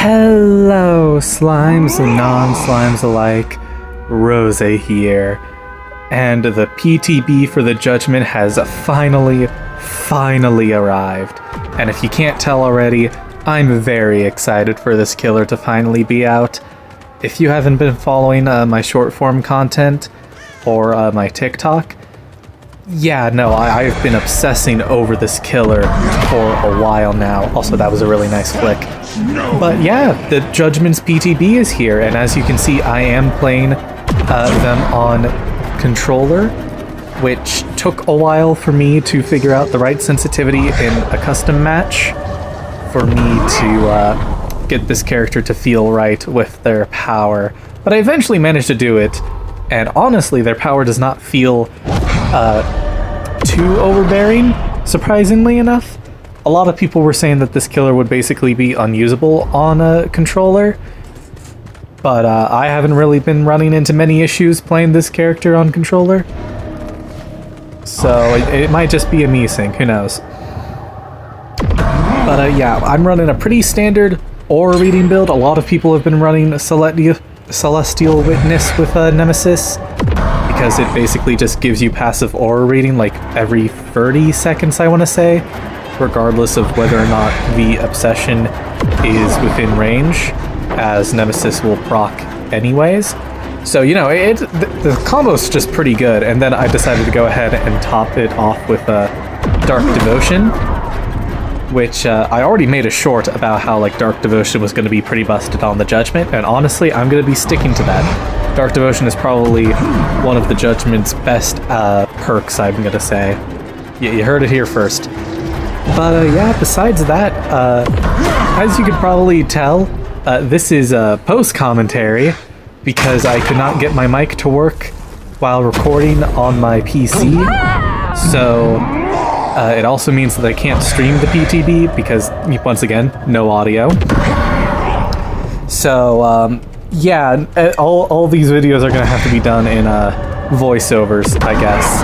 Hello, slimes and non-slimes alike. Rosa here. And the PTB for the Judgment has finally arrived. And if you can't tell already, I'm very excited for this killer to finally be out. If you haven't been following my short form content or my TikTok, I've been obsessing over this killer for a while now. Also, that was a really nice flick. But yeah, the Judgment's PTB is here, and as you can see, I am playing them on controller, which took a while for me to figure out the right sensitivity in a custom match for me to get this character to feel right with their power. But I eventually managed to do it, and honestly, their power does not feel too overbearing, surprisingly enough. A lot of people were saying that this killer would basically be unusable on a controller, but I haven't really been running into many issues playing this character on controller. So it might just be a me thing, who knows. But yeah, I'm running a pretty standard aura reading build. A lot of people have been running Celestial Witness with Nemesis, because it basically just gives you passive aura reading like every 30 seconds, I want to say, regardless of whether or not the obsession is within range, as Nemesis will proc anyways. So, you know, the combo's just pretty good, and then I decided to go ahead and top it off with Dark Devotion, which I already made a short about how like Dark Devotion was going to be pretty busted on the Judgment, and honestly, I'm going to be sticking to that. Dark Devotion is probably one of the Judgment's best perks, I'm going to say. You heard it here first. But yeah, besides that, as you could probably tell, this is a post-commentary, because I could not get my mic to work while recording on my PC. So it also means that I can't stream the PTB, because, once again, no audio. So, yeah, all these videos are going to have to be done in voiceovers, I guess.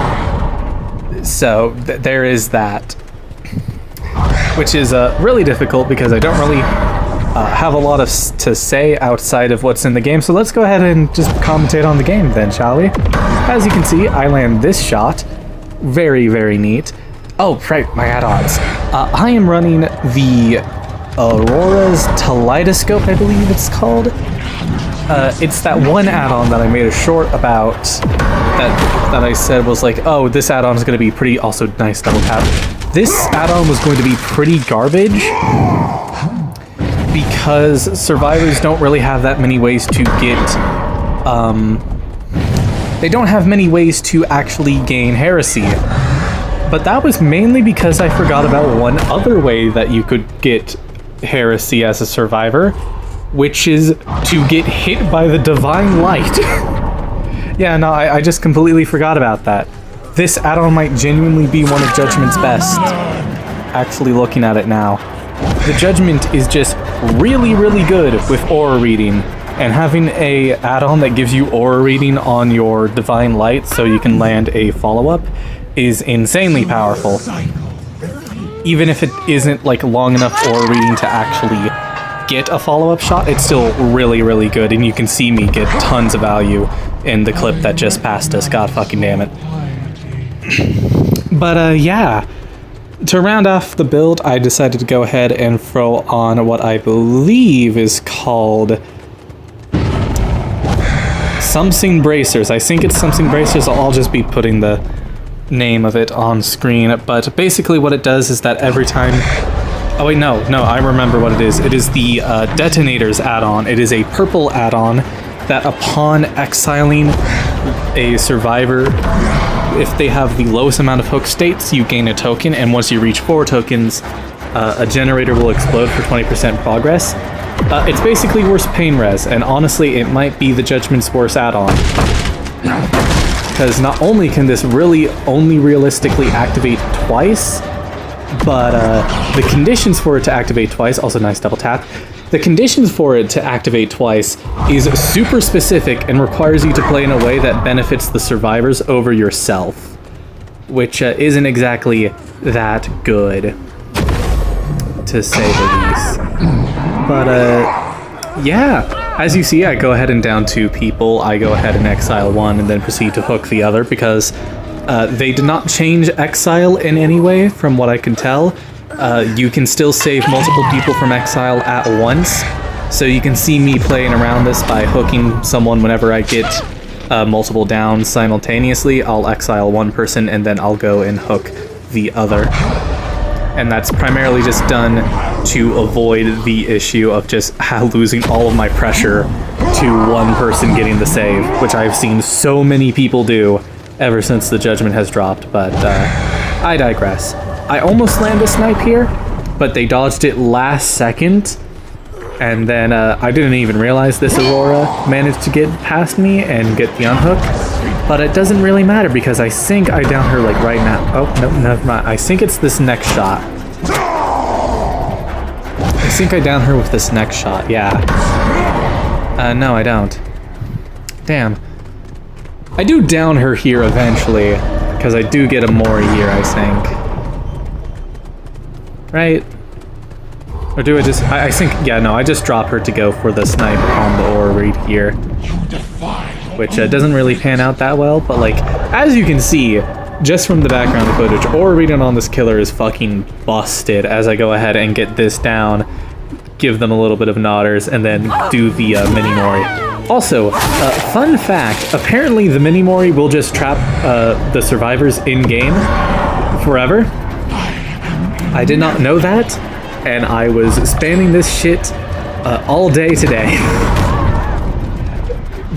So there is that, which is really difficult because I don't really have a lot to say outside of what's in the game. So let's go ahead and just commentate on the game then, shall we? As you can see, I land this shot. Very, very neat. Oh, right, my add-ons. I am running the Aurora's Kaleidoscope, I believe it's called. It's that one add-on that I made a short about that I said was like, oh, this add-on is going to be pretty, also nice double tap. This add-on was going to be pretty garbage because survivors don't really have that many ways to get, they don't have many ways to actually gain heresy. But that was mainly because I forgot about one other way that you could get heresy as a survivor, which is to get hit by the divine light. Yeah, no, I just completely forgot about that. This add-on might genuinely be one of Judgment's best, actually looking at it now. The Judgment is just really, really good with aura reading, and having a add-on that gives you aura reading on your divine light so you can land a follow-up is insanely powerful. Even if it isn't like long enough aura reading to actually get a follow-up shot, it's still really, really good, and you can see me get tons of value in the clip that just passed us. God fucking damn it. But yeah, to round off the build, I decided to go ahead and throw on what I believe is called something bracers. I think it's something bracers. I'll just be putting the name of it on screen, but basically what it does is that every time... Oh wait, no, I remember what it is. It is the Detonators add-on. It is a purple add-on that upon exiling a survivor, if they have the lowest amount of hook states, you gain a token, and once you reach 4 tokens, a generator will explode for 20% progress. It's basically worse pain res, and honestly, it might be the Judgment's worst add-on. Because not only can this really only realistically activate twice, but the conditions for it to activate twice, also nice double tap, the conditions for it to activate twice is super specific and requires you to play in a way that benefits the survivors over yourself, which isn't exactly that good, to say the least. But Yeah, as you see, I go ahead and down 2 people. I go ahead and exile 1 and then proceed to hook the other because they did not change exile in any way from what I can tell. You can still save multiple people from exile at once. So you can see me playing around this by hooking someone whenever I get multiple downs simultaneously. I'll exile 1 person and then I'll go and hook the other. And that's primarily just done to avoid the issue of just losing all of my pressure to 1 person getting the save, which I've seen so many people do ever since the Judgment has dropped, but I digress. I almost landed a snipe here, but they dodged it last second, and then I didn't even realize this Aurora managed to get past me and get the unhook, but it doesn't really matter because I think I down her like right now. Oh, no, never mind. I think it's this next shot. I think I down her with this next shot, yeah. No, I don't. Damn. I do down her here eventually, because I do get a Mori here, I think. Right? Or do I just... I think... Yeah, no, I just drop her to go for the snipe on the Aura Reed here. Which doesn't really pan out that well, but like, as you can see, just from the background footage, Aura Reading on this killer is fucking busted as I go ahead and get this down, give them a little bit of nodders, and then do the mini-mori. Also, fun fact, apparently the mini-mori will just trap the survivors in-game forever. I did not know that, and I was spamming this shit all day today.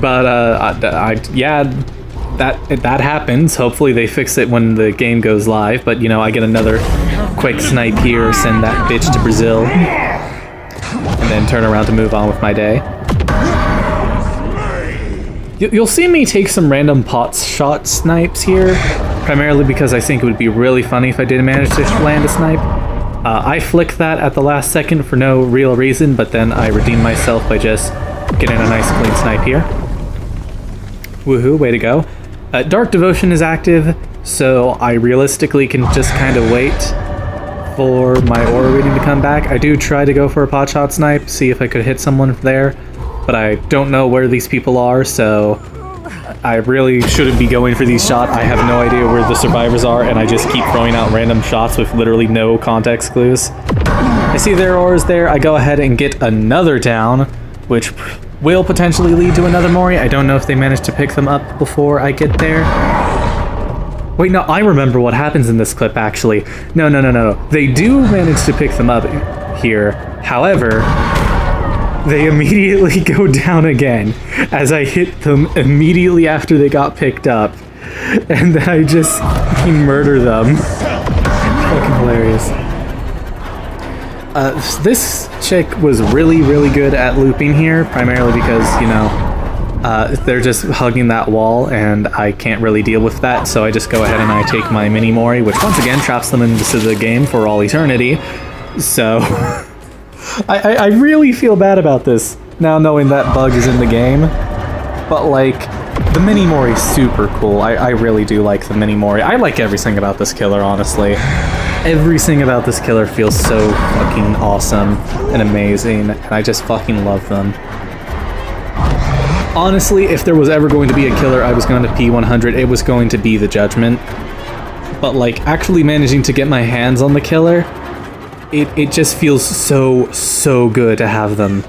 But yeah, that happens. Hopefully they fix it when the game goes live. But you know, I get another quick snipe here, send that bitch to Brazil, and then turn around to move on with my day. You'll see me take some random pot shot snipes here, primarily because I think it would be really funny if I did manage to land a snipe. I flicked that at the last second for no real reason, but then I redeemed myself by just getting a nice clean snipe here. Woohoo, way to go. Dark Devotion is active, so I realistically can just kind of wait for my aura reading to come back. I do try to go for a pot shot snipe, see if I could hit someone there, but I don't know where these people are, so I really shouldn't be going for these shots. I have no idea where the survivors are, and I just keep throwing out random shots with literally no context clues. I see their auras there. I go ahead and get another down, which will potentially lead to another Mori. I don't know if they managed to pick them up before I get there. Wait, no, I remember what happens in this clip, actually. No. They do manage to pick them up here. However, they immediately go down again as I hit them immediately after they got picked up. And then I just murder them. Fucking hilarious. This chick was really good at looping here, primarily because, you know, they're just hugging that wall, and I can't really deal with that, so I just go ahead and I take my mini-mori, which once again traps them into the game for all eternity. So, I really feel bad about this, now knowing that bug is in the game, but like, the mini-mori is super cool. I really do like the mini-mori. I like everything about this killer, honestly. Everything about this killer feels so fucking awesome and amazing, and I just fucking love them. Honestly, if there was ever going to be a killer I was going to P100, it was going to be the Judgment. But like, actually managing to get my hands on the killer, it just feels so good to have them,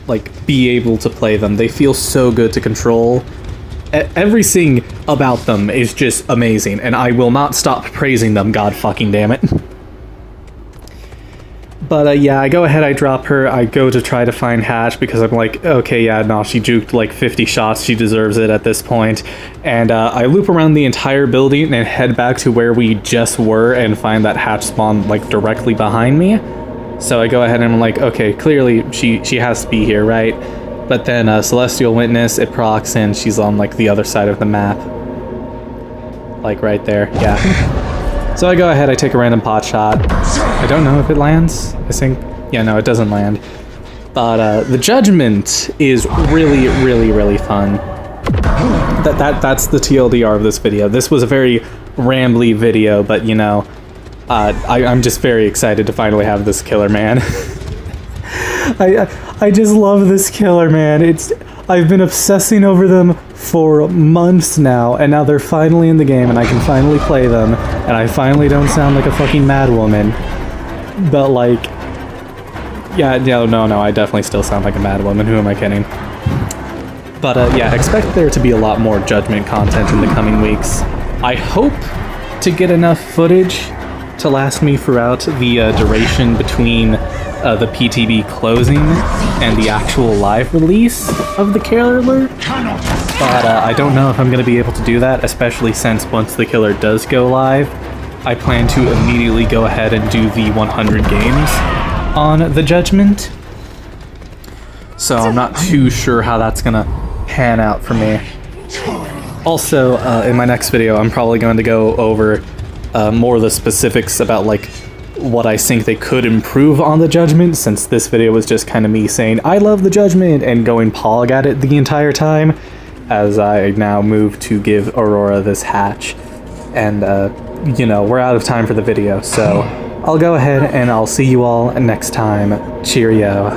like, be able to play them. They feel so good to control. Everything about them is just amazing, and I will not stop praising them, god fucking damn it. But yeah, I go ahead, I drop her, I go to try to find Hatch, because I'm like, okay, yeah, no, she juked like 50 shots, she deserves it at this point. And I loop around the entire building and head back to where we just were and find that Hatch spawn like directly behind me. So I go ahead and I'm like, okay, clearly she has to be here, right? But then Celestial Witness, it procs, and she's on like the other side of the map. Like right there, yeah. So I go ahead, I take a random pot shot. I don't know if it lands. I think, yeah, no, it doesn't land. But the Judgment is really fun. That's the TLDR of this video. This was a very rambly video, but you know, I'm just very excited to finally have this killer, man. I just love this killer, man. I've been obsessing over them for months now, and now they're finally in the game, and I can finally play them, and I finally don't sound like a fucking mad woman. But like, yeah, no, I definitely still sound like a mad woman. Who am I kidding? But yeah, expect there to be a lot more Judgment content in the coming weeks. I hope to get enough footage to last me throughout the duration between the PTB closing and the actual live release of the Killer Alert. But I don't know if I'm going to be able to do that, especially since once the killer does go live, I plan to immediately go ahead and do the 100 games on the Judgment. So I'm not too sure how that's going to pan out for me. Also, in my next video, I'm probably going to go over more of the specifics about like what I think they could improve on the Judgment, since this video was just kind of me saying I love the Judgment and going pog at it the entire time, as I now move to give Aurora this hatch. And you know, we're out of time for the video, so I'll go ahead and I'll see you all next time. Cheerio.